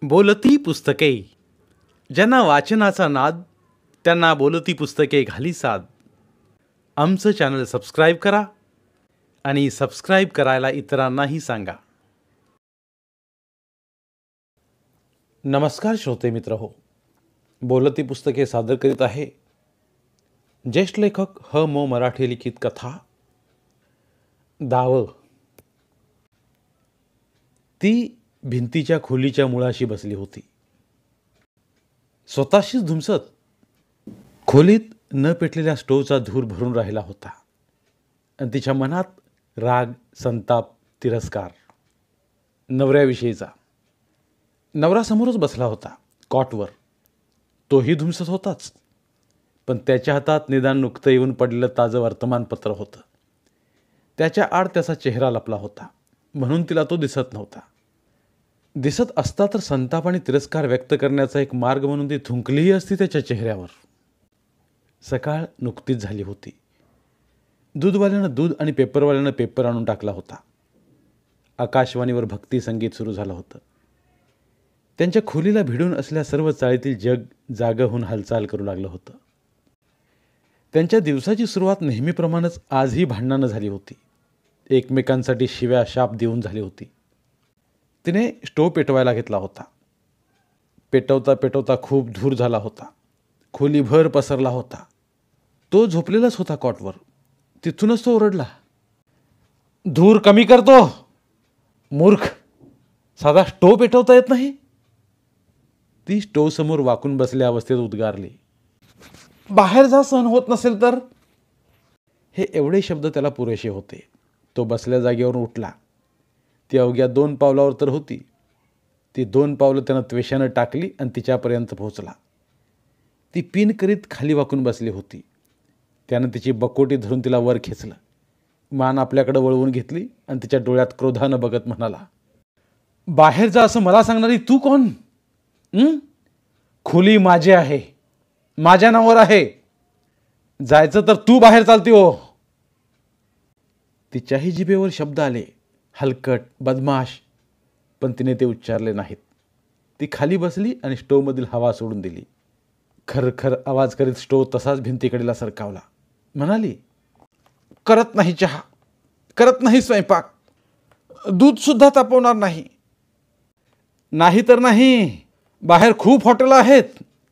बोलती पुस्तके. ज्यांना वाचनाचा नाद त्यांना बोलती पुस्तके घाली साद. आमचं चॅनल सबस्क्राईब करा आणि सबस्क्राईब करायला इतरांनाही सांगा. नमस्कार श्रोते मित्र हो, बोलती पुस्तके सादर करीत आहे ज्येष्ठ लेखक ह मो मराठे लिखित कथा दाव. ती भिंतीच्या खोलीच्या मुळाशी बसली होती. स्वतःशीच धुमसत. खोलीत न पेटलेल्या स्टोवचा धूर भरून राहिला होता आणि तिच्या मनात राग, संताप, तिरस्कार नवऱ्याविषयीचा. नवरा समोरच बसला होता कॉटवर. तोही धुमसत होताच, पण त्याच्या हातात निदान नुकतं येऊन पडलेलं ताजं वर्तमानपत्र होतं. त्याच्या आड त्याचा चेहरा लपला होता, म्हणून तिला तो दिसत नव्हता. दिसत असता तर संताप आणि तिरस्कार व्यक्त करण्याचा एक मार्ग म्हणून ती थुंकलीही असती त्याच्या चेहऱ्यावर. सकाळ नुकतीच झाली होती. दूधवाल्यानं दूध आणि पेपरवाल्यानं पेपर आणून टाकला होता. आकाशवाणीवर भक्ती संगीत सुरू झालं होतं. त्यांच्या खोलीला भिडून असल्या सर्व चाळीतील जग जागं होऊन हालचाल करू लागलं होतं. त्यांच्या दिवसाची सुरुवात नेहमीप्रमाणेच आजही भांडणानं झाली होती. एकमेकांसाठी शिव्या शाप देऊन झाली होती. तिने स्टोव पेटवायला घेतला होता. पेटवता पेटवता खूप धूर झाला होता. खोलीभर पसरला होता. तो झोपलेलाच होता कॉटवर. तिथूनच तो ओरडला, धूर कमी करतो मूर्ख, साधा स्टोव पेटवता येत नाही. ती स्टोव समोर वाकून बसल्या अवस्थेत उद्गारली, बाहेर जा, सहन होत नसेल तर. हे एवढे शब्द त्याला पुरेसे होते. तो बसल्या जागेवरून उठला. ती अवघ्या 2 पावलावर तर होती. ती 2 पावलं त्यानं त्वेषानं टाकली आणि तिच्यापर्यंत पोहोचला. ती पिन करीत खाली वाकून बसली होती. त्यानं तिची बकोटी धरून तिला वर खेचलं. मान आपल्याकडे वळवून घेतली आणि तिच्या डोळ्यात क्रोधानं बघत म्हणाला, बाहेर जा असं मला सांगणारी तू कोण? खोली माझी आहे, माझ्या नावावर आहे. जायचं तर तू बाहेर चालती हो. तिच्याही जिभेवर शब्द आले, हलकट, बदमाश, पण तिने ते उच्चारले नाहीत. ती खाली बसली आणि स्टोवमधील हवा सोडून दिली. खरखर आवाज करीत स्टोव तसाच भिंतीकडेला सरकावला. म्हणाली, करत नाही चहा, करत नाही स्वयंपाक, दूधसुद्धा तापवणार नाही. नाही तर नाही, बाहेर खूप हॉटेल आहेत,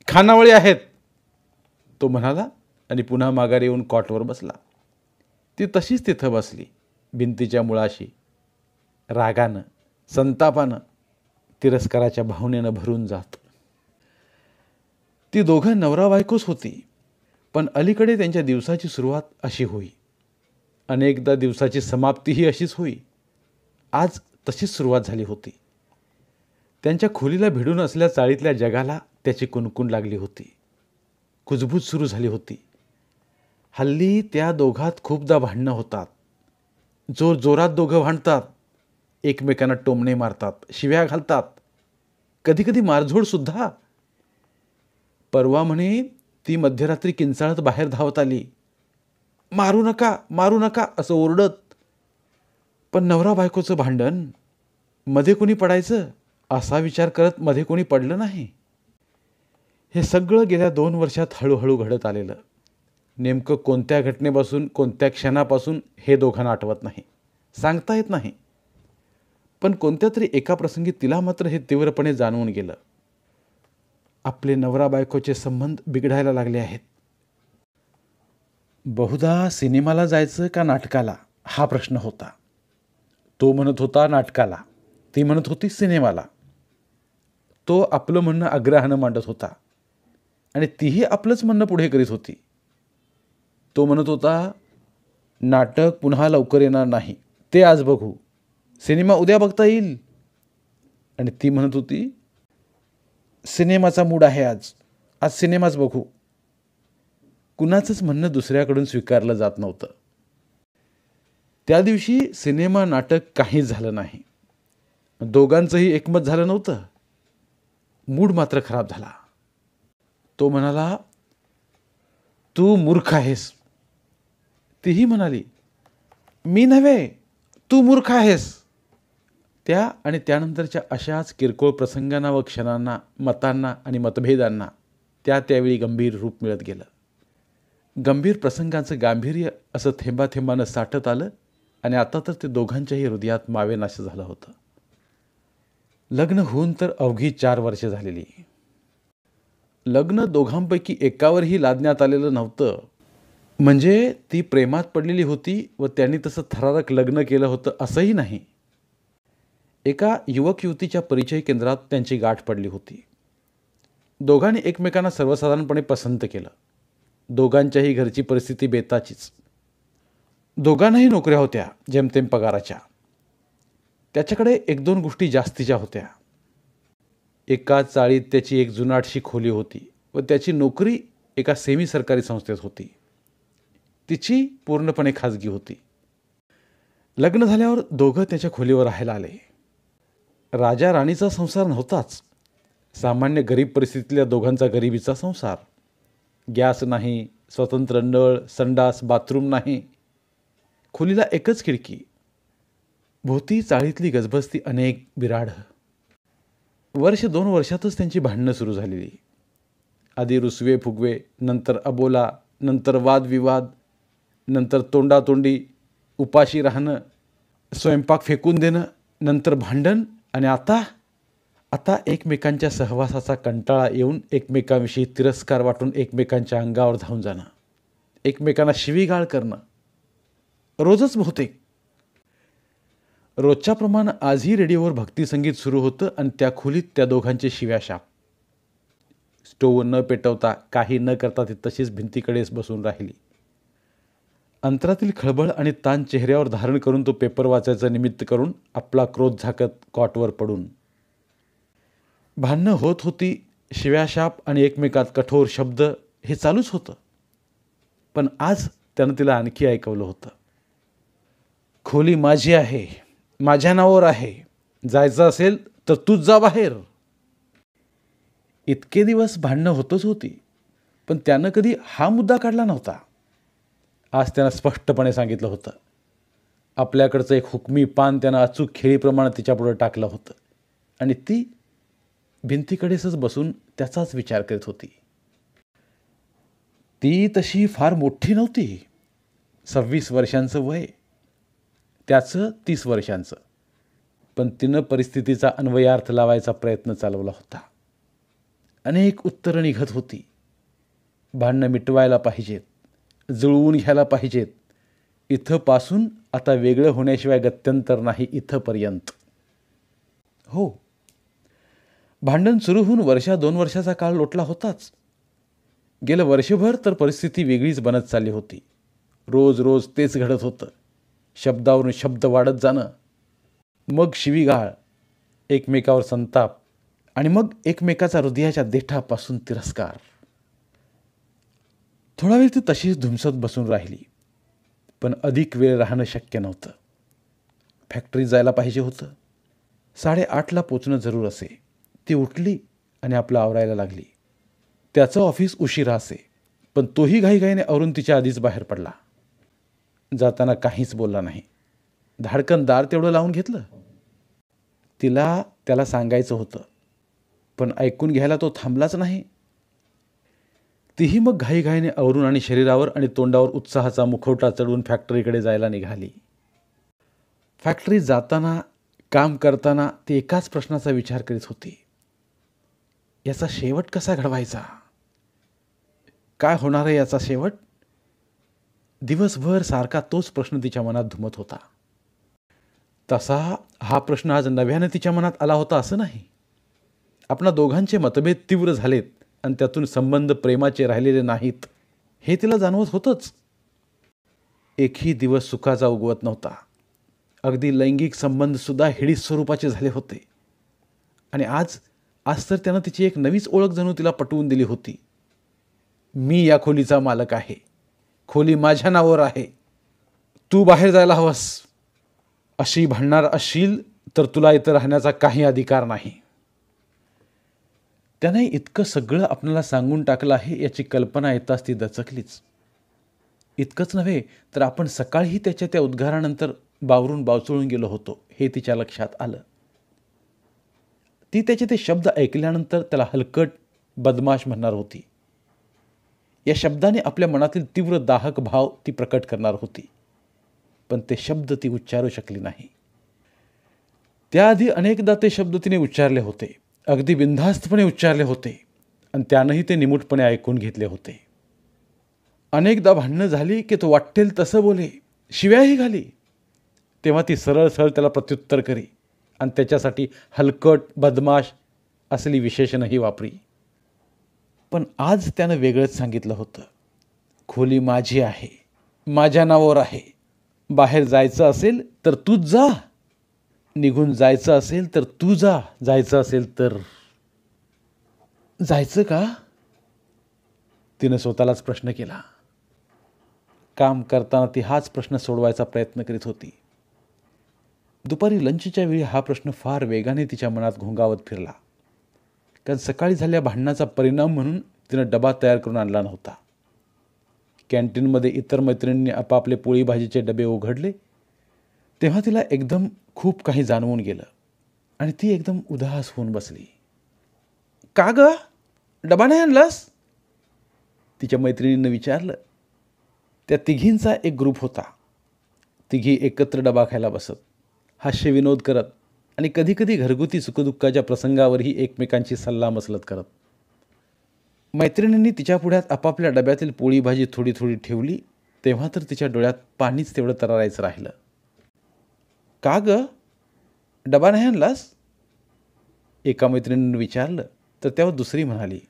खानावळी आहेत, तो म्हणाला आणि पुन्हा माघारी येऊन कॉटवर बसला. ती तशीच तिथं बसली भिंतीच्या मुळाशी, रागानं, संतापानं, तिरस्काराच्या भावनेनं भरून जात. ती दोघं नवरा बायकोच होती, पण अलीकडे त्यांच्या दिवसाची सुरुवात अशी होई. अनेकदा दिवसाची समाप्तीही अशीच होई. आज तशीच सुरुवात झाली होती. त्यांच्या खोलीला भिडून असल्या चाळीतल्या जगाला त्याची कुणकुण लागली होती. कुजबूज सुरू झाली होती. हल्ली त्या दोघात खूपदा भांडणं होतात. जोरात दोघं भांडतात. एकमेकांना टोमणे मारतात, शिव्या घालतात, कधीकधी मारझोड सुद्धा. परवा म्हणे ती मध्यरात्री किंचाळत बाहेर धावत आली, मारू नका, मारू नका असं ओरडत. पण नवरा बायकोचं भांडण, मध्ये कोणी पडायचं असा विचार करत मध्ये कोणी पडलं नाही. हे सगळं गेल्या 2 वर्षात हळूहळू घडत आलेलं. नेमकं कोणत्या घटनेपासून, कोणत्या क्षणापासून हे दोघांना आठवत नाही, सांगता येत नाही. पण कोणत्या तरी एका प्रसंगी तिला मात्र हे तीव्रपणे जाणवून गेलं, आपले नवरा बायकोचे संबंध बिघडायला लागले आहेत. बहुधा सिनेमाला जायचं का नाटकाला हा प्रश्न होता. तो म्हणत होता नाटकाला, ती म्हणत होती सिनेमाला. तो आपलं म्हणणं आग्रहानं मांडत होता आणि तीही आपलंच म्हणणं पुढे करीत होती. तो म्हणत होता, नाटक पुन्हा लवकर येणार नाही, ते आज बघू, सिनेमा उद्या बघता येईल. आणि ती म्हणत होती, सिनेमाचा मूड आहे आज, आज सिनेमाच बघू. कुणाचंच म्हणणं दुसऱ्याकडून स्वीकारलं जात नव्हतं. त्या दिवशी सिनेमा नाटक काहीच झालं नाही. दोघांचंही एकमत झालं नव्हतं. मूड मात्र खराब झाला. तो म्हणाला, तू मूर्ख आहेस. तीही म्हणाली, मी नव्हे, तू मूर्ख आहेस. त्या आणि त्यानंतरच्या अशाच किरकोळ प्रसंगांना व क्षणांना, मतांना आणि मतभेदांना त्यावेळी गंभीर रूप मिळत गेलं. गंभीर प्रसंगांचं गांभीर्य असं थेंबाथेंबानं साठत आलं आणि आता तर ते दोघांच्याही हृदयात मावेनासं झालं होतं. लग्न होऊन तर अवघी 4 वर्षे झालेली. लग्न दोघांपैकी एकावरही लादण्यात आलेलं नव्हतं. म्हणजे ती प्रेमात पडलेली होती व त्यांनी तसं थरारक लग्न केलं होतं असंही नाही. एका युवक युवतीच्या परिचय केंद्रात त्यांची गाठ पडली होती. दोघांनी एकमेकांना सर्वसाधारणपणे पसंत केलं. दोघांच्याही घरची परिस्थिती बेताचीच. दोघांनाही नोकऱ्या होत्या जेमतेम पगाराच्या. त्याच्याकडे 1-2 गोष्टी जास्तीच्या होत्या. एका चाळीत त्याची एक जुनाटशी खोली होती व त्याची नोकरी एका सेमी सरकारी संस्थेत होती. तिची पूर्णपणे खाजगी होती. लग्न झाल्यावर दोघं त्याच्या खोलीवर राहायला आले. राजा राणीचा संसार नव्हताच. सामान्य गरीब परिस्थितीतल्या दोघांचा गरिबीचा संसार. गॅस नाही, स्वतंत्र नळ, संडास, बाथरूम नाही. खोलीला एकच खिडकी. भोवती चाळीतली गजबजती अनेक बिराड. 1-2 वर्षातच त्यांची भांडणं सुरू झालेली. आधी रुसवे फुगवे, नंतर अबोला, नंतर वादविवाद, नंतर तोंडातोंडी, उपाशी राहणं, स्वयंपाक फेकून देणं, नंतर भांडण आणि आता एकमेकांच्या सहवासाचा कंटाळा येऊन एकमेकांविषयी तिरस्कार वाटून एकमेकांच्या अंगावर धावून जाणं, एकमेकांना शिवीगाळ करणं. रोजच बहुतेक. रोजच्याप्रमाणे आजही रेडिओवर भक्तिसंगीत सुरू होतं आणि त्या खोलीत त्या दोघांचे शिव्याशाप. स्टोव्ह न पेटवता, काही न करता ती तशीच भिंतीकडेच बसून राहिली. अंतरातील खळबळ आणि ताण चेहऱ्यावर धारण करून तो पेपर वाचायचं निमित्त करून आपला क्रोध झाकत कॉटवर पडून. भांडणं होत होती. शिव्याशाप आणि एकमेकात कठोर शब्द हे चालूच होतं. पण आज त्यानं तिला आणखी ऐकवलं होतं. खोली माझी आहे, माझ्या नावावर आहे. जायचं असेल तर तूच जा बाहेर. इतके दिवस भांडणं होतच होती, पण त्यानं कधी हा मुद्दा काढला नव्हता. आज त्यानं स्पष्टपणे सांगितलं होतं. आपल्याकडचं एक हुकमी पान त्यानं अचूक खेळीप्रमाणे तिच्यापुढं टाकलं होतं आणि ती भिंतीकडेच बसून त्याचाच विचार करीत होती. ती तशी फार मोठी नव्हती. 26 वर्षांचं वय, त्याचं 30 वर्षांचं. पण तिनं परिस्थितीचा अन्वयार्थ लावायचा प्रयत्न चालवला होता. अनेक उत्तरं निघत होती. भांडणं मिटवायला पाहिजेत, जुळवून घ्यायला पाहिजेत. इथंपासून आता वेगळं होण्याशिवाय गत्यंतर नाही इथंपर्यंत. हो, भांडण सुरू होऊन 1-2 वर्षाचा काळ लोटला होताच. गेलं वर्षभर तर परिस्थिती वेगळीच बनत चालली होती. रोज रोज तेच घडत होतं. शब्दावरून शब्द वाढत जाणं, मग शिवीगाळ, एकमेकावर संताप आणि मग एकमेकाचा हृदयाच्या देठापासून तिरस्कार. थोडा वेळ ती तशीच धुमसत बसून राहिली. पण अधिक वेळ राहणं शक्य नव्हतं. फॅक्टरीत जायला पाहिजे होतं. 8:30ला पोचणं जरूर असे. ती उठली आणि आपलं आवरायला लागली. त्याचं ऑफिस उशिरा असे, पण तोही घाईघाईने आवरून तिच्या आधीच बाहेर पडला. जाताना काहीच बोलला नाही. धाडकन दार तेवढं लावून घेतलं. तिला त्याला सांगायचं होतं, पण ऐकून घ्यायला तो थांबलाच नाही. तीही मग घाईघाईने आवरून आणि शरीरावर आणि तोंडावर उत्साहाचा मुखवटा चढवून फॅक्टरीकडे जायला निघाली. फॅक्टरीत जाताना, काम करताना ती एकाच प्रश्नाचा विचार करीत होती. याचा शेवट कसा घडवायचा? काय होणार आहे याचा शेवट? दिवसभर सारखा तोच प्रश्न तिच्या मनात घुमत होता. तसा हा प्रश्न आज नव्याने तिच्या मनात आला होता असं नाही. आपणा दोघांचे मतभेद तीव्र झालेत आणि त्यातून संबंध प्रेमाचे राहिलेले नाहीत हे तिला जाणवत होतंच. एकही दिवस सुखाचा उगवत नव्हता. अगदी लैंगिक संबंधसुद्धा हिडीस स्वरूपाचे झाले होते. आणि आज तर त्यानं तिची एक नवीच ओळख जणू तिला पटवून दिली होती. मी या खोलीचा मालक आहे. खोली माझ्या नावावर आहे. तू बाहेर जायला हवंस. अशी भांडणार असशील तर तुला इथं राहण्याचा काही अधिकार नाही. त्याने इतकं सगळं आपल्याला सांगून टाकलं आहे याची कल्पना येताच ती दचकलीच. इतकंच नव्हे तर आपण सकाळीही त्याच्या त्या उद्गारानंतर बावरून बावचळून गेलो होतो हे तिच्या लक्षात आलं. ती त्याचे ते शब्द ऐकल्यानंतर त्याला हलकट बदमाश म्हणणार होती. या शब्दाने आपल्या मनातील तीव्र दाहक भाव ती प्रकट करणार होती, पण ते शब्द ती उच्चारू शकली नाही. त्याआधी अनेकदा ते शब्द तिने उच्चारले होते, अगदी बिनधास्तपणे उच्चारले होते, आणि त्यानंही ते निमूटपणे ऐकून घेतले होते. अनेकदा भांडणं झाली की तो वाटेल तसं बोले, शिव्याही घाली. तेव्हा ती सरळ सरळ त्याला प्रत्युत्तर करी आणि त्याच्यासाठी हलकट बदमाश असली विशेषणही वापरी. पण आज त्यानं वेगळंच सांगितलं होतं. खोली माझी आहे, माझ्या नावावर आहे. बाहेर जायचं असेल तर तूच जा, निघून जायचं असेल तर तू जा, जायचं असेल तर. जायचं का? तिनं स्वतःलाच प्रश्न केला. काम करताना ती हाच प्रश्न सोडवायचा प्रयत्न करीत होती. दुपारी लंचच्या वेळी हा प्रश्न फार वेगाने तिच्या मनात घोंगावत फिरला, कारण सकाळी झालेल्या भांडणाचा परिणाम म्हणून तिनं डबा तयार करून आणला नव्हता. कॅन्टीनमध्ये इतर मैत्रिणींनी आपापले पोळी भाजीचे डबे उघडले तेव्हा तिला एकदम खूप काही जाणवून गेलं आणि ती एकदम उदास होऊन बसली. का ग, डबा नाही आणलास? तिच्या मैत्रिणींनी विचारलं. त्या तिघींचा एक ग्रुप होता. तिघी एकत्र डबा खायला बसत, हास्यविनोद करत आणि कधीकधी घरगुती सुखदुःखाच्या प्रसंगावरही एकमेकांची सल्लामसलत करत. मैत्रिणींनी तिच्या पुढ्यात आपापल्या डब्यातील पोळी भाजी थोडी थोडी ठेवली तेव्हा तर तिच्या डोळ्यात पाणीच तेवढं तरारायचं राहिलं. का ग, डबा नाही आणलास? एका मैत्रिणीनं विचारलं तर त्यावर दुसरी म्हणाली,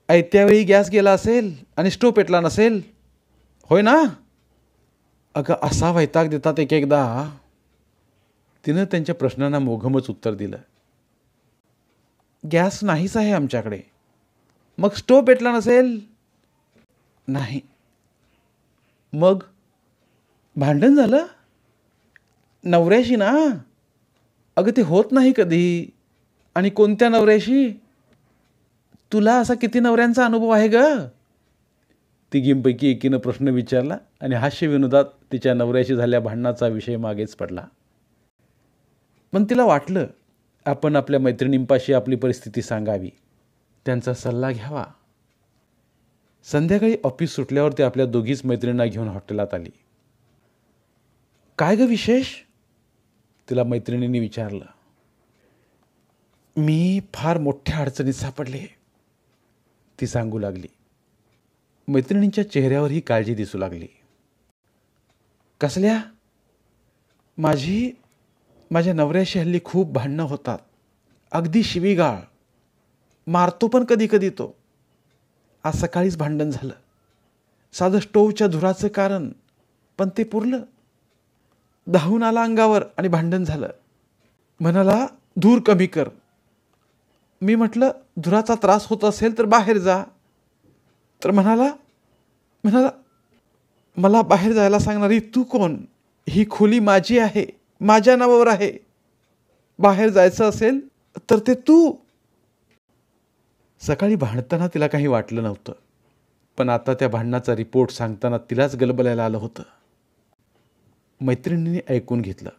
ऐत्यावेळी गॅस गेला असेल आणि स्टोव पेटला नसेल, होय ना? अगं, असा वैताग देतात एक एकदा. तिनं त्यांच्या प्रश्नांना मोघमच उत्तर दिलं. गॅस नाहीच आहे आमच्याकडे. मग स्टोव पेटला नसेल? नाही. मग भांडण झालं? नवऱ्याशी ना? अगं, ते होत नाही कधी. आणि कोणत्या नवऱ्याशी? तुला असा किती नवऱ्यांचा अनुभव आहे ग? तिघींपैकी एकीनं प्रश्न विचारला आणि हास्यविनोदात तिच्या नवऱ्याशी झाल्या भांडणाचा विषय मागेच पडला. पण तिला वाटलं आपण आपल्या मैत्रिणींपाशी आपली परिस्थिती सांगावी, त्यांचा सल्ला घ्यावा. संध्याकाळी ऑफिस सुटल्यावर ती आपल्या दोघीच मैत्रिणींना घेऊन हॉटेलात आली. काय ग विशेष? तिला मैत्रिणींनी विचारलं. मी फार मोठ्या अडचणीत सापडले, ती सांगू लागली. मैत्रिणींच्या चेहऱ्यावर ही काळजी दिसू लागली. कसल्या? माझ्या नवऱ्याशी हल्ली खूप भांडणं होतात, अगदी शिवीगाळ, मारतो पण कधी कधी तो. आज सकाळीच भांडण झालं, साधं स्टोवच्या धुराचं कारण, पण ते पुरलं. धावून आला अंगावर आणि भांडण झालं. म्हणाला धूर कमी कर. मी म्हटलं धुराचा त्रास होत असेल तर बाहेर जा. तर म्हणाला मला बाहेर जायला सांगणारी तू कोण? ही खोली माझी आहे, माझ्या नावावर आहे. बाहेर जायचं असेल तर ते तू. सकाळी भांडताना तिला काही वाटलं नव्हतं, पण आता त्या भांडणाचा रिपोर्ट सांगताना तिलाच गलबलायला आलं होतं. मैत्रिणींनी ऐकून घेतलं.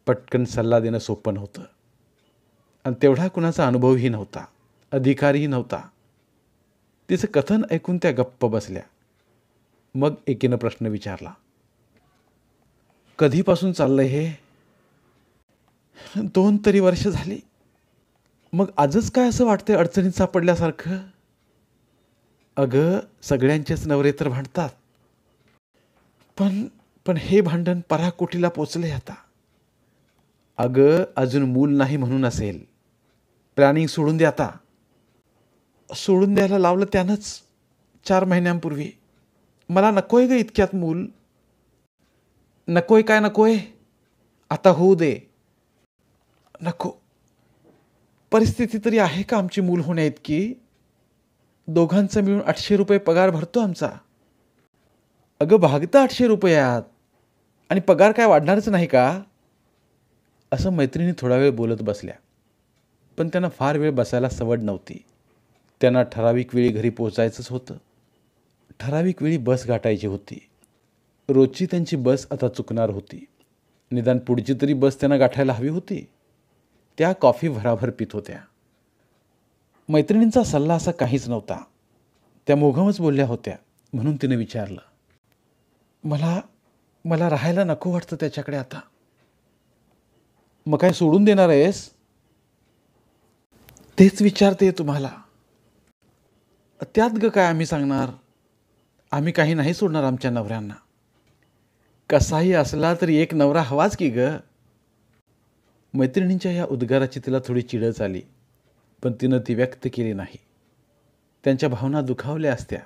पटकन सल्ला देणं सोपं नव्हतं आणि तेवढा कुणाचा अनुभवही नव्हता, अधिकारही नव्हता. तिचं कथन ऐकून त्या गप्प बसल्या. मग एकीनं प्रश्न विचारला. कधीपासून चाललंय हे? 2 तरी वर्ष झाली. मग आजच काय असं वाटतंय अडचणीत सापडल्यासारखं? अगं, सगळ्यांचेच नवरे तर भांडतात, पण हे भांडण पराकोटीला पोचले आता. अगं, अजून मूल नाही म्हणून असेल. प्लॅनिंग सोडून दे आता. सोडून द्यायला लावलं त्यानंच 4 महिन्यांपूर्वी. मला नकोय ग इतक्यात मूल. नकोय काय नकोय, आता होऊ दे. नको. परिस्थिती तरी आहे का आमची मूल होण्या इतकी? दोघांचं मिळून 800 रुपये पगार भरतो आमचा. अगं, भागतं 800 रुपयात आणि पगार काय वाढणारच नाही का? असं मैत्रिणी थोडा वेळ बोलत बसल्या, पण त्यांना फार वेळ बसायला सवड नव्हती. त्यांना ठराविक वेळी घरी पोचायचंच होतं. ठराविक वेळी बस गाठायची होती. रोजची त्यांची बस आता चुकणार होती. निदान पुढची तरी बस त्यांना गाठायला हवी होती. त्या कॉफी भराभर पित होत्या. मैत्रिणींचा सल्ला असा काहीच नव्हता. त्या मोघमच बोलल्या होत्या म्हणून तिने विचारलं, मला मला राहायला नको वाटतं त्याच्याकडे आता. मग काय सोडून देणार आहेस? तेच विचारते तुम्हाला. त्यात ग काय आम्ही सांगणार? आम्ही काही नाही सोडणार आमच्या नवऱ्यांना. कसाही असला तरी एक नवरा हवाच की ग. मैत्रिणींच्या या उद्गाराची तिला थोडी चिडच आली, पण तिनं ती व्यक्त केली नाही. त्यांच्या भावना दुखावल्या असत्या.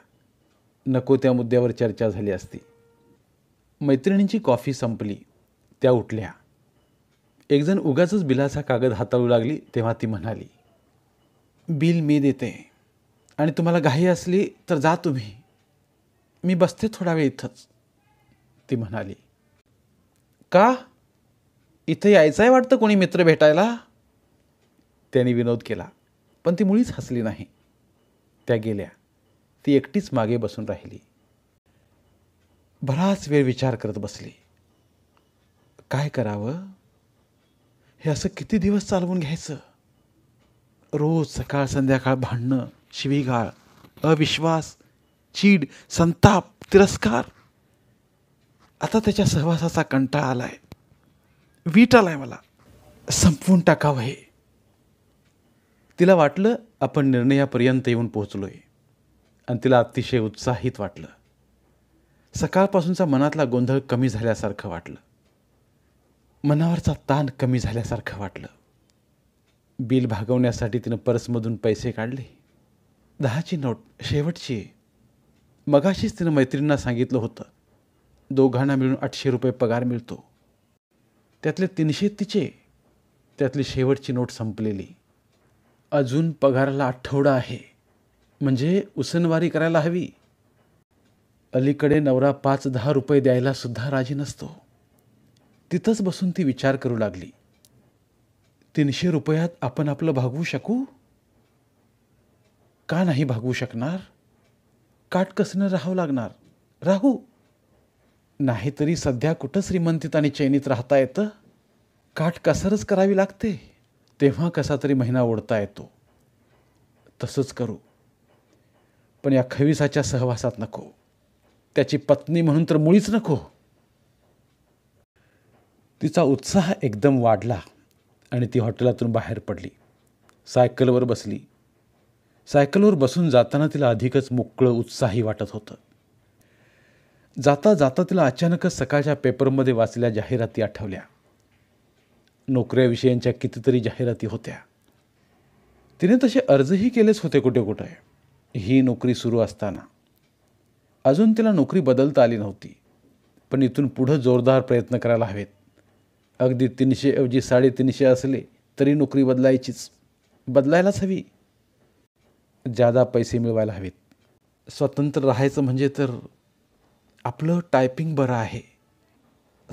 नको त्या मुद्द्यावर चर्चा झाली असती. मैत्रिणींची कॉफी संपली. त्या उठल्या. एकजण उगाचच बिलाचा कागद हाताळू लागली तेव्हा ती म्हणाली, बिल मी देते आणि तुम्हाला घाई असली तर जा तुम्ही. मी बसते थोडा वेळ इथंच. ती म्हणाली. का? इथं यायचं आहे वाटतं कोणी मित्र भेटायला? त्याने विनोद केला, पण ती मुळीच हसली नाही. त्या गेल्या. ती एकटीच मागे बसून राहिली. बराच वेळ विचार करत बसली. काय करावं? हे असं किती दिवस चालवून घ्यायचं? रोज सकाळ संध्याकाळ भांडणं, शिवीगाळ, अविश्वास, चीड, संताप, तिरस्कार. आता त्याच्या सहवासाचा कंटाळा आलाय. वीट आलाय मला. संपवून टाकावं हे. तिला वाटलं आपण निर्णयापर्यंत येऊन पोहोचलोय आणि तिला अतिशय उत्साहित वाटलं. सकाळपासूनचा मनातला गोंधळ कमी झाल्यासारखं वाटलं. मनावरचा ताण कमी झाल्यासारखं वाटलं. बिल भागवण्यासाठी तिनं पर्समधून पैसे काढले. 10ची नोट, शेवटची. मगाशीच तिनं मैत्रिणींना सांगितलं होतं, दोघांना मिळून 800 रुपये पगार मिळतो. त्यातले 300 तिचे. त्यातली शेवटची नोट संपलेली. अजून पगाराला आठवडा आहे, म्हणजे उसनवारी करायला हवी. अलीकडे नवरा 5-10 रुपये द्यायला सुद्धा राजी नसतो. तिथंच बसून ती विचार करू लागली. 300 रुपयात आपण आपलं भागवू शकू? का नाही भागवू शकणार? काटकसरीनं राहावं लागणार. राहू. नाहीतरी सध्या कुठं श्रीमंतीत आणि चैनीत राहता येतं? काटकसरच करावी लागते. तेव्हा कसा तरी महिना ओढता येतो. तसंच करू. पण या खविसाच्या सहवासात नको. त्याची पत्नी म्हणून तर मुळीच नको. तिचा उत्साह एकदम वाढला आणि ती हॉटेलातून बाहेर पडली. सायकलवर बसली. सायकलवर बसून जाताना तिला अधिकच मोकळं उत्साही वाटत होतं. जाता जाता तिला अचानकच सकाळच्या पेपरमध्ये वाचलेल्या जाहिराती आठवल्या. नोकऱ्याविषयींच्या कितीतरी जाहिराती होत्या. तिने तसे अर्जही केलेच होते कुठे कुठे. ही नोकरी सुरू असताना अजून तिला नोकरी बदलता आली नव्हती. पण इथून पुढं जोरदार प्रयत्न करायला हवेत. अगदी 300 ऐवजी 350 असले तरी नोकरी बदलायचीच. बदलायलाच हवी. जादा पैसे मिळवायला हवेत. स्वतंत्र राहायचं म्हणजे तर आपलं टायपिंग बरं आहे.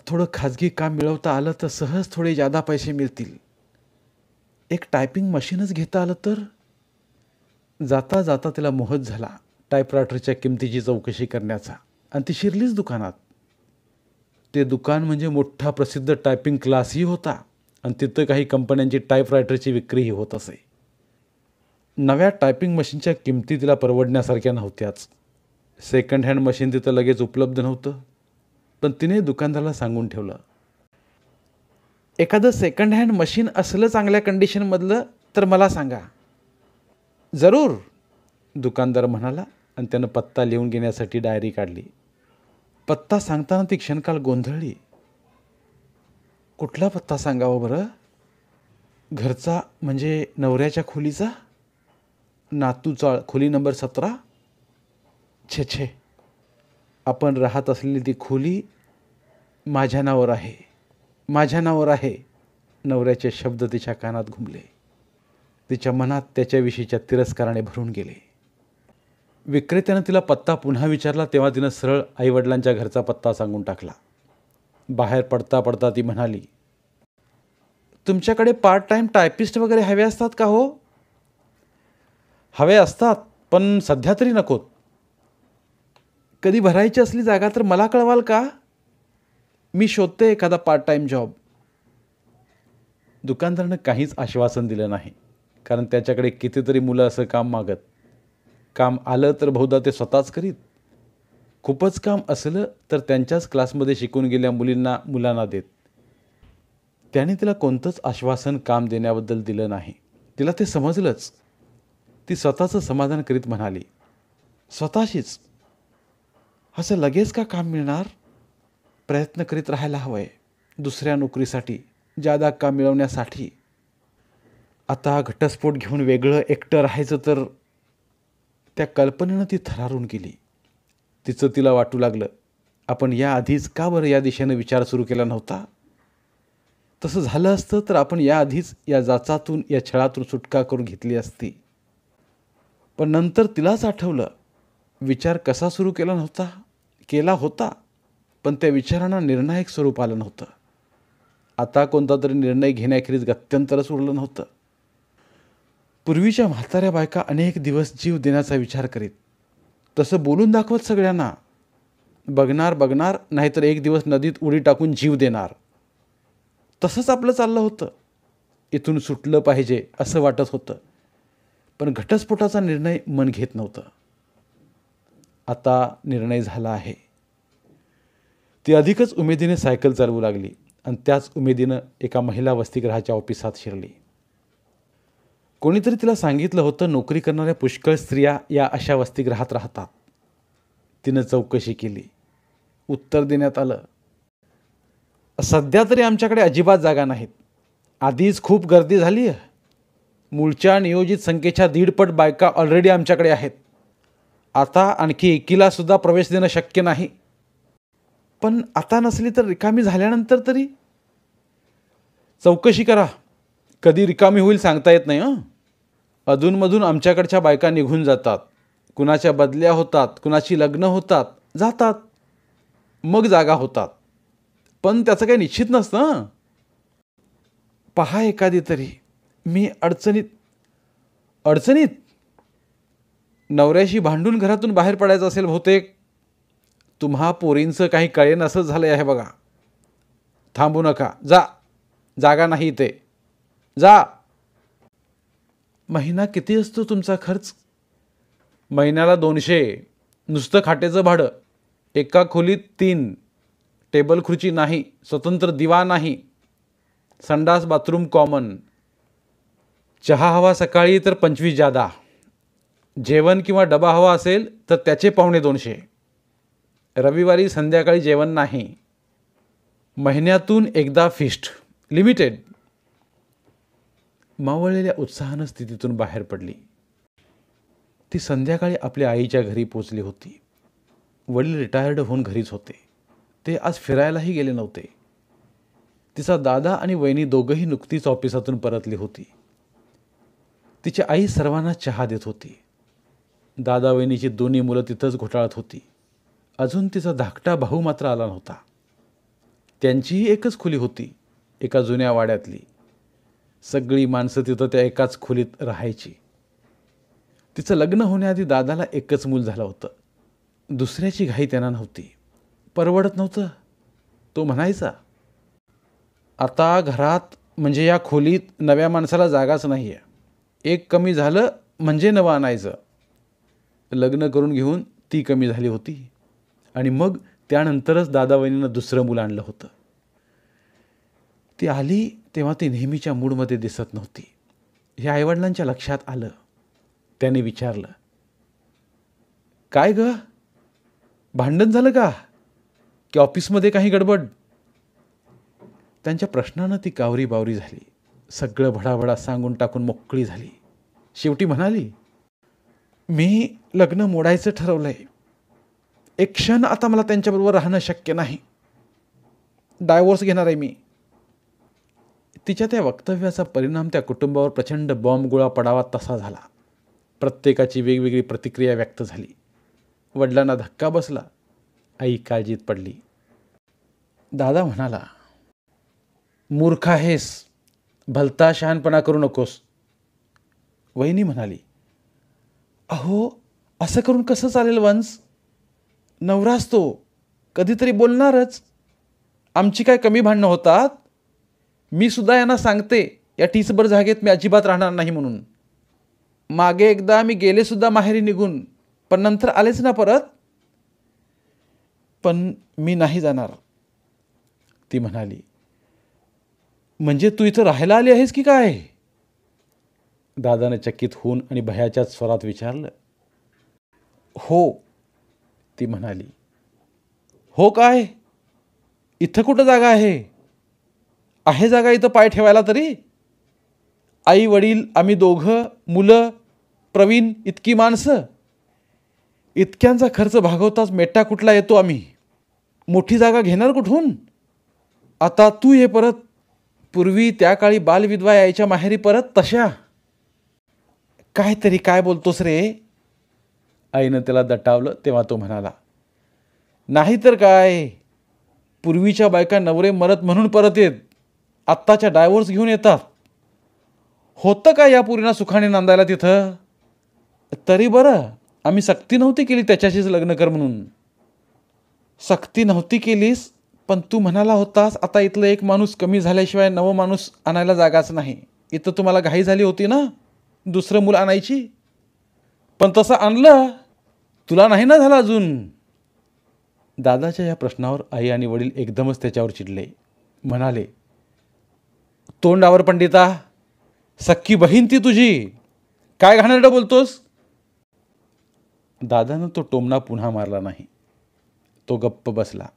थोडं खाजगी काम मिळवता आलं तर सहज थोडे जादा पैसे मिळतील. एक टायपिंग मशीनच घेता आलं तर. जाता जाता तिला मोहच झाला टायपरायटरच्या किमतीची चौकशी करण्याचा आणि ती शिरलीच दुकानात. ते दुकान म्हणजे मोठा प्रसिद्ध टायपिंग क्लासही होता आणि तिथं काही कंपन्यांची टायपरायटरची विक्रीही होत असे. नव्या टायपिंग मशीनच्या किमती तिला परवडण्यासारख्या नव्हत्याच. सेकंड हँड मशीन तिथं लगेच उपलब्ध नव्हतं. पण तिने दुकानदाराला सांगून ठेवलं, एखादं सेकंड हँड मशीन असलं चांगल्या कंडिशनमधलं तर मला सांगा. जरूर, दुकानदार म्हणाला आणि त्यानं पत्ता लिहून घेण्यासाठी डायरी काढली. पत्ता सांगताना ती क्षणकाळ गोंधळली. कुठला पत्ता सांगावा बरं? घरचा म्हणजे नवऱ्याच्या खोलीचा? नातूचा खोली नंबर 17? छे, आपण राहत असलेली ती खोली माझ्या नावावर आहे, माझ्या नावावर आहे. नवऱ्याचे शब्द तिच्या कानात घुमले. तिच्या मनात त्याच्याविषयीच्या तिरस्काराने भरून गेले. विक्रेत्यानं तिला पत्ता पुन्हा विचारला तेव्हा तिनं सरळ आईवडिलांच्या घरचा पत्ता सांगून टाकला. बाहेर पडता पडता ती म्हणाली, तुमच्याकडे पार्ट टाईम टायपिस्ट वगैरे हवे असतात का हो? हवे असतात, पण सध्या तरी नकोत. कधी भरायची असली जागा तर मला कळवाल का? मी शोधते एखादा पार्ट टाईम जॉब. दुकानदारानं काहीच आश्वासन दिलं नाही, कारण त्याच्याकडे कितीतरी मुलं असं काम मागत. काम आलं तर बहुधा ते स्वतःच करीत. खूपच काम असलं तर त्यांच्याच क्लासमध्ये शिकून गेलेल्या मुलांना देत. त्याने तिला कोणतंच आश्वासन काम देण्याबद्दल दिलं नाही. तिला ते समजलंच. ती स्वतःचं समाधान करीत म्हणाली, स्वतःशीच, असं लगेच का काम मिळणार? प्रयत्न करीत राहायला हवंय दुसऱ्या नोकरीसाठी, जादा काम मिळवण्यासाठी. आता घटस्फोट घेऊन वेगळं एकटं राहायचं तर. त्या कल्पनेनं ती थरारून गेली. तिचं तिला वाटू लागलं, आपण याआधीच का बरं या दिशेनं विचार सुरू केला नव्हता? तसं झालं असतं तर आपण याआधीच या जाचातून, या छळातून सुटका करून घेतली असती. पण नंतर तिलाच आठवलं, विचार कसा सुरू केला होता, पण त्या विचारांना निर्णायक स्वरूप आलं नव्हतं. आता कोणता तरी निर्णय घेण्याखेरीज गत्यंतरच उरलं नव्हतं. पूर्वीच्या म्हाताऱ्या बायका अनेक दिवस जीव देण्याचा विचार करीत, तसं बोलून दाखवत सगळ्यांना, बघणार नाहीतर एक दिवस नदीत उडी टाकून जीव देणार. तसंच आपलं चाललं होतं. इथून सुटलं पाहिजे असं वाटत होतं, पण घटस्फोटाचा निर्णय मन घेत नव्हतं. आता निर्णय झाला आहे. ती अधिकच उमेदीने सायकल चालवू लागली आणि त्याच उमेदीनं एका महिला वसतिगृहाच्या ऑफिसात शिरली. कोणीतरी तिला सांगितलं होतं, नोकरी करणाऱ्या पुष्कळ स्त्रिया या अशा वसतिगृहात राहतात. तिनं चौकशी केली. उत्तर देण्यात आलं, सध्या तरी आमच्याकडे अजिबात जागा नाहीत. आधीच खूप गर्दी झाली आहे. मूळच्या नियोजित संख्येच्या 1.5 पट बायका ऑलरेडी आमच्याकडे आहेत. आता आणखी एकीला सुद्धा प्रवेश देणं शक्य नाही. पण आता नसली तर रिकामी झाल्यानंतर तरी चौकशी करा. कधी रिकामी होईल सांगता येत नाही. अधूनमधून आमच्याकडच्या बायका निघून जातात. कुणाच्या बदल्या होतात, कुणाची लग्न होतात, जातात, मग जागा होतात. पण त्याचं काही निश्चित नसतं. पहा एखादी तरी. मी अडचणीत नवऱ्याशी भांडून घरातून बाहेर पडायचं असेल बहुतेक. तुम्हा पोरींचं काही कळेन असं झालं आहे बघा. थांबू नका, जागा नाही इथे, जा. महिना किती असतो तुमचा खर्च? महिन्याला 200. नुसतं खाटेचं भाडं. एका खोलीत 3. टेबल खुर्ची नाही, स्वतंत्र दिवा नाही, संडास बाथरूम कॉमन. चहा हवा सकाळी तर 25 जादा. जेवण किंवा डबा हवा असेल तर त्याचे 250. रविवारी संध्याकाळी जेवण नाही. महिन्यातून एकदा फिस्ट, लिमिटेड. मावळलेल्या उत्साहानं स्थितीतून बाहेर पडली. ती संध्याकाळी आपल्या आईच्या घरी पोचली होती. वडील रिटायर्ड होऊन घरीच होते. ते आज फिरायलाही गेले नव्हते. तिचा दादा आणि वहिनी दोघंही नुकतीच ऑफिसातून परतली होती. तिची आई सर्वांना चहा देत होती. दादा वहिनीची दोन्ही मुलं तिथंच घोटाळत होती. अजून तिचा धाकटा भाऊ मात्र आला नव्हता. त्यांचीही एकच खोली होती, एका जुन्या वाड्यातली. सगळी माणसं तिथं त्या एकाच खोलीत राहायची. तिचं लग्न होण्याआधी दादाला एकच मूल झालं होतं. दुसऱ्याची घाई त्यांना नव्हती. परवडत नव्हतं. तो म्हणायचा, आता घरात म्हणजे या खोलीत नव्या माणसाला जागाच नाही आहे. एक कमी झालं म्हणजे नवं आणायचं. लग्न करून घेऊन ती कमी झाली होती आणि मग त्यानंतरच दादा वहिनीनं दुसरं मूल आणलं होतं. ती आली तेव्हा ती नेहमीच्या मूडमध्ये दिसत नव्हती. हे आईवडिलांच्या लक्षात आलं. त्याने विचारलं, काय ग, भांडण झालं का, की ऑफिसमध्ये काही गडबड? त्यांच्या प्रश्नानं ती कावरी-बावरी झाली. सगळं भडाभडा सांगून टाकून मोकळी झाली. शेवटी म्हणाली, मी लग्न मोडायचं ठरवलंय. एक क्षण आता मला त्यांच्याबरोबर राहणं शक्य नाही. डायव्होर्स घेणार आहे मी. तिच्या त्या वक्तव्याचा परिणाम त्या कुटुंबावर प्रचंड बॉम्बगोळा पडावा तसा झाला. प्रत्येकाची वेगवेगळी प्रतिक्रिया व्यक्त झाली. वडिलांना धक्का बसला. आई काळजीत पडली. दादा म्हणाला, मूर्ख आहेस, भलता शहाणपणा करू नकोस. वहिनी म्हणाली, अहो असं करून कसं चालेल वंस? नवराच तो, कधीतरी बोलणारच. आमची काय कमी भांडणं होतात? मी सुद्धा यांना सांगते या टीसभर जागेत मी अजिबात राहणार नाही म्हणून. मागे एकदा मी गेले सुद्धा माहेरी निघून, पण नंतर आलेच ना परत. पण मी नाही जाणार, ती म्हणाली. म्हणजे तू इथं राहायला आली आहेस की काय? दादाने चकित होऊन आणि भयाच्याच स्वरात विचारलं. हो, ती म्हणाली. हो काय? इथं कुठं जागा आहे? आहे जागा इथं पाय ठेवायला तरी? आई वडील, आम्ही दोघं, मुलं, प्रवीण, इतकी माणसं. इतक्यांचा खर्च भागवताच मेटा कुठला येतो आम्ही. मोठी जागा घेणार कुठून? आता तू ये परत. पूर्वी त्या काळी बालविधवा यायच्या माहेरी परत तशा. काहीतरी काय बोलतोस रे? आईनं त्याला दटावलं तेव्हा तो म्हणाला. नाही तर काय, पूर्वीच्या बायका नवरे मरत म्हणून परत येत, आत्ताच्या डायव्होर्स घेऊन येतात. होतं का या पुरीना सुखाने नांदायला तिथं? तरी बरं, आम्ही सक्ती नव्हती केली त्याच्याशीच लग्न कर म्हणून. सक्ती नव्हती केलीस, पण तू म्हणाला होतास आता इथलं एक माणूस कमी झाल्याशिवाय नवं माणूस आणायला जागाच नाही. इथं तुम्हाला घाई झाली होती ना दुसरं मूल आणायची. पण तसं आणलं, तुला नाही ना झालं अजून. दादाच्या या प्रश्नावर आई आणि वडील एकदमच त्याच्यावर चिडले. म्हणाले, तोंडावर पंडिता, सख्खी बहीण ती तुझी, काय घाणेरडं बोलतोस? दादानं तो टोमणा पुन्हा मारला नाही. तो गप्प बसला.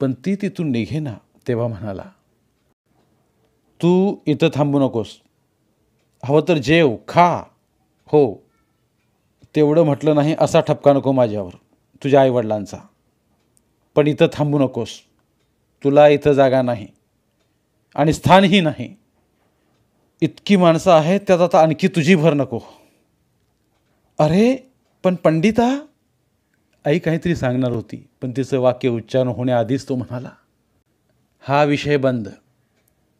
पण ती तिथून निघेना तेव्हा म्हणाला, तू इथं थांबू नकोस. हवं तर जेव, खा. हो, तेवढं म्हटलं नाही असा ठपका नको माझ्यावर तुझ्या आईवडिलांचा. पण इथं थांबू नकोस. तुला इथं जागा नाही आणि स्थानही नाही. इतकी माणसं आहेत त्यात आता आणखी तुझी भर नको. अरे पण पंडिता, आई काहीतरी सांगणार होती, पण तिचं वाक्य उच्चारण होण्याआधीच तो म्हणाला, हा विषय बंद.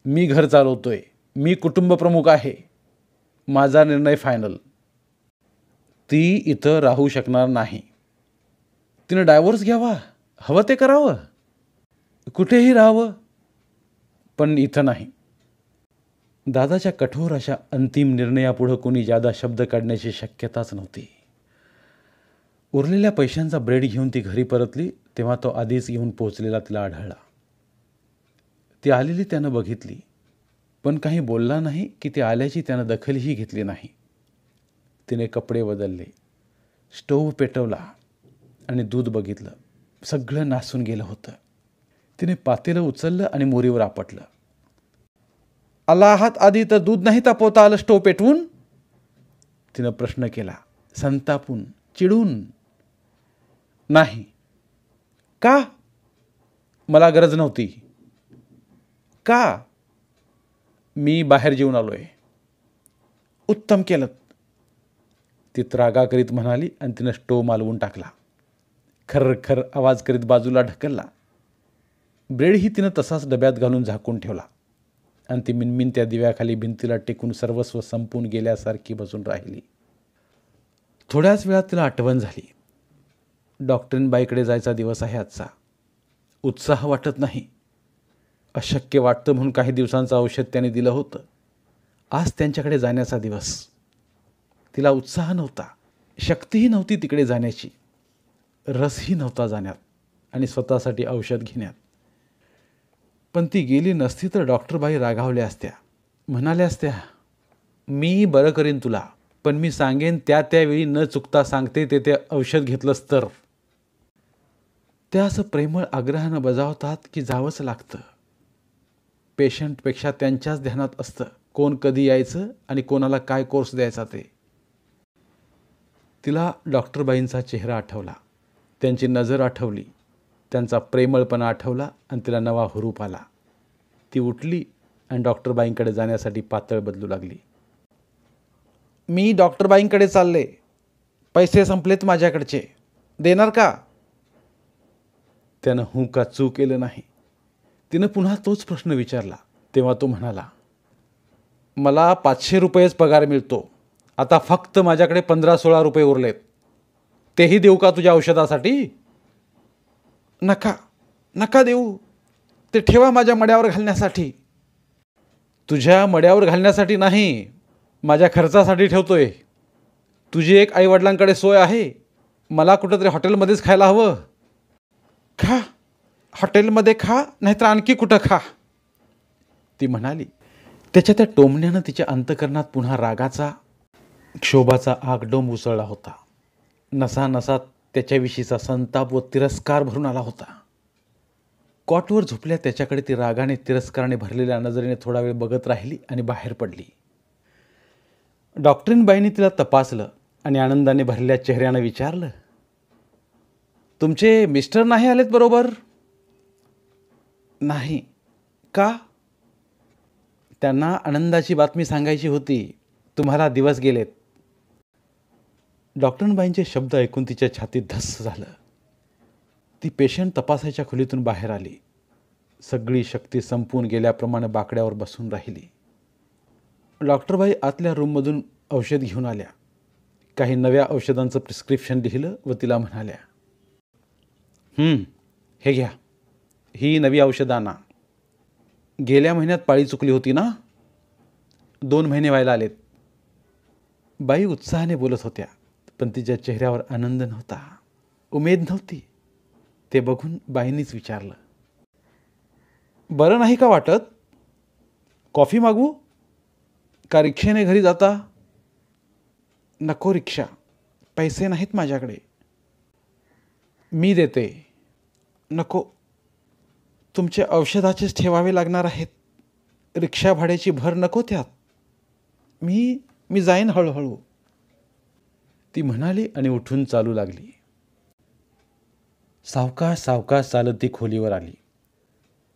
मी घर चालवतोय, मी कुटुंब प्रमुख आहे. माझा निर्णय फायनल. ती इथं राहू शकणार नाही. तिनं डायव्होर्स घ्यावा, हवं ते करावं, कुठेही राहावं, पण इथं नाही. दादाच्या कठोर अशा अंतिम निर्णयापुढं कोणी जादा शब्द काढण्याची शक्यताच नव्हती. उरलेल्या पैशांचा ब्रेड घेऊन ती घरी परतली तेव्हा तो आधीच येऊन पोहोचलेला तिला आढळला. ती आलेली त्यानं बघितली, पण काही बोलला नाही की ती आल्याची त्यानं दखलही घेतली नाही. तिने कपडे बदलले, स्टोव्ह पेटवला आणि दूध बघितलं. सगळं नासून गेलं होतं. तिने पातेलं उचललं आणि मोरीवर आपटलं. आला आहात आधी तर दूध नाही तापवता आलं स्टोव्ह पेटवून? तिनं प्रश्न केला, संतापून, चिडून. नाही. का? मला गरज नव्हती. का? मी बाहेर जेवून आलोय. उत्तम केलं, ती त्रागा करीत म्हणाली आणि तिनं स्टोव्ह मालवून टाकला. खर्र आवाज करीत बाजूला ढकलला. ब्रेडही तिनं तसाच डब्यात घालून झाकून ठेवला आणि ती मिनमिन त्या दिव्याखाली भिंतीला टेकून सर्वस्व संपून गेल्यासारखी बसून राहिली. थोड्याच वेळात तिला आठवण झाली. डॉक्टरीनबाईकडे जायचा दिवस आहे आजचा. उत्साह वाटत नाही. अशक्य वाटतं म्हणून काही दिवसांचं औषध त्याने दिलं होतं. आज त्यांच्याकडे जाण्याचा दिवस. तिला उत्साह नव्हता, शक्तीही नव्हती तिकडे जाण्याची, रसही नव्हता जाण्यात आणि स्वतःसाठी औषध घेण्यात. पण ती गेली नसती तर डॉक्टरबाई रागावल्या असत्या. म्हणाल्या असत्या, मी बरं करीन तुला, पण मी सांगेन त्यावेळी न चुकता सांगते ते औषध घेतलंस तर. त्या असं प्रेमळ आग्रहानं बजावतात की जावंच लागतं. पेशंटपेक्षा त्यांच्याच ध्यानात असतं कोण कधी यायचं आणि कोणाला काय कोर्स द्यायचा ते. तिला डॉक्टरबाईंचा चेहरा आठवला, त्यांची नजर आठवली, त्यांचा प्रेमळपणा आठवला आणि तिला नवा हुरूप आला. ती उठली आणि डॉक्टरबाईंकडे जाण्यासाठी पातळ बदलू लागली. मी डॉक्टरबाईंकडे चालले, पैसे संपलेत माझ्याकडचे, देणार का? त्यानं हू का चू केलं नाही. तिनं पुन्हा तोच प्रश्न विचारला तेव्हा तो म्हणाला, मला 500 रुपयेच पगार मिळतो. आता फक्त माझ्याकडे 15-16 रुपये उरलेत. तेही देऊ का तुझ्या औषधासाठी? नका देऊ, ते ठेवा माझ्या मड्यावर घालण्यासाठी. तुझ्या मड्यावर घालण्यासाठी नाही, माझ्या खर्चासाठी ठेवतोय. तुझी एक आईवडिलांकडे सोय आहे, मला कुठंतरी हॉटेलमध्येच खायला हवं. खा, हॉटेलमध्ये खा, नाहीतर आणखी कुठं खा, ती म्हणाली. त्याच्या त्या टोमण्यानं तिच्या अंतकरणात पुन्हा रागाचा, क्षोभाचा आगडोंब उसळला होता. नसानसात त्याच्याविषयीचा संताप व तिरस्कार भरून आला होता. कॉटवर झोपल्या त्याच्याकडे ती रागाने, तिरस्काराने भरलेल्या नजरेने थोडा वेळ बघत राहिली आणि बाहेर पडली. डॉक्टरीनबाईंनी तिला तपासलं आणि आनंदाने भरलेल्या चेहऱ्यानं विचारलं, तुमचे मिस्टर नाही आलेत बरोबर? नाही. का? त्यांना आनंदाची बातमी सांगायची होती. तुम्हाला दिवस गेलेत. डॉक्टरबाईंचे शब्द ऐकून तिच्या छातीत धस्स झालं. ती पेशंट तपासायच्या खोलीतून बाहेर आली. सगळी शक्ती संपून गेल्याप्रमाणे बाकड्यावर बसून राहिली. डॉक्टरबाई आतल्या रूममधून औषध घेऊन आल्या. काही नव्या औषधांचं प्रिस्क्रिप्शन लिहिलं व तिला म्हणाल्या, हे घ्या, ही नवी औषधं आणा. गेल्या महिन्यात पाळी चुकली होती ना, 2 महिने व्हायला आलेत. बाई उत्साहाने बोलत होत्या, पण तिच्या चेहऱ्यावर आनंद नव्हता, उमेद नव्हती. ते बघून बाईंनीच विचारलं, बरं नाही का वाटत? कॉफी मागू का रिक्षेने घरी जाता? नको रिक्षा, पैसे नाहीत माझ्याकडे. मी देते. नको, तुमचे औषधाचेच ठेवावे लागणार आहेत. रिक्षा भाड्याची भर नको त्यात. मी जाईन हळूहळू, ती म्हणाली आणि उठून चालू लागली. सावकाश सावकाश चालत ती खोलीवर आली.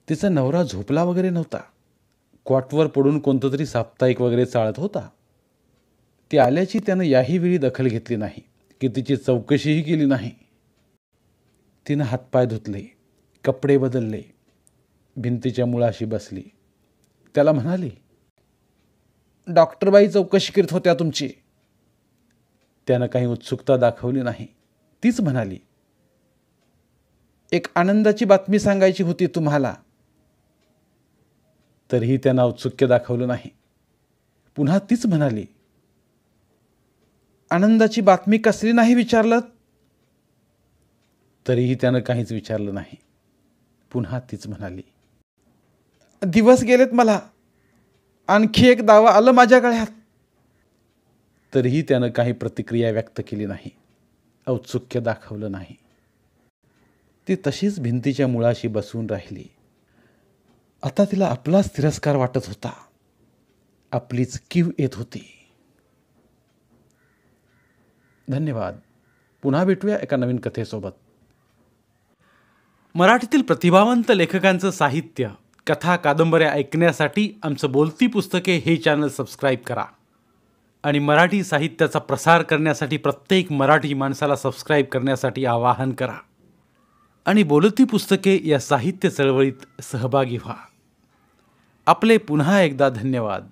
तिचा नवरा झोपला वगैरे नव्हता. कॉटवर पडून कोणतं तरी साप्ताहिक वगैरे चाळत होता. ती आल्याची त्यानं याही वेळी दखल घेतली नाही की तिची चौकशीही केली नाही. तिनं हातपाय धुतले, कपडे बदलले, भिंतीच्या मुळाशी बसली. त्याला म्हणाली, डॉक्टरबाई चौकशी करीत होत्या तुमची. त्यानं काही उत्सुकता दाखवली नाही. तीच म्हणाली, एक आनंदाची बातमी सांगायची होती तुम्हाला. तरीही त्यानं औत्सुक्य दाखवलं नाही. पुन्हा तीच म्हणाली, आनंदाची बातमी कसली नाही विचारलं? तरीही त्यानं काहीच विचारलं नाही. पुन्हा तीच म्हणाली, दिवस गेलेत मला, आणखी एक दावा आलं माझ्या गळ्यात. तरीही त्यानं काही प्रतिक्रिया व्यक्त केली नाही, औत्सुक्य दाखवलं नाही. ती तशीच भिंतीच्या मुळाशी बसून राहिली. आता तिला आपलाच तिरस्कार वाटत होता, आपलीच कीव येत होती. धन्यवाद. पुन्हा भेटूया एका नवीन कथेसोबत. मराठीतील प्रतिभावंत लेखकांचं साहित्य, कथा, कादंबऱ्या ऐकण्यासाठी आमचं बोलती पुस्तके हे चॅनल सबस्क्राईब करा. आणि मराठी साहित्याचा प्रसार करण्यासाठी प्रत्येक मराठी माणसाला सबस्क्राईब करण्यासाठी आवाहन करा. आणि बोलती पुस्तके या साहित्य चळवळीत सहभागी व्हा. आपले पुन्हा एकदा धन्यवाद.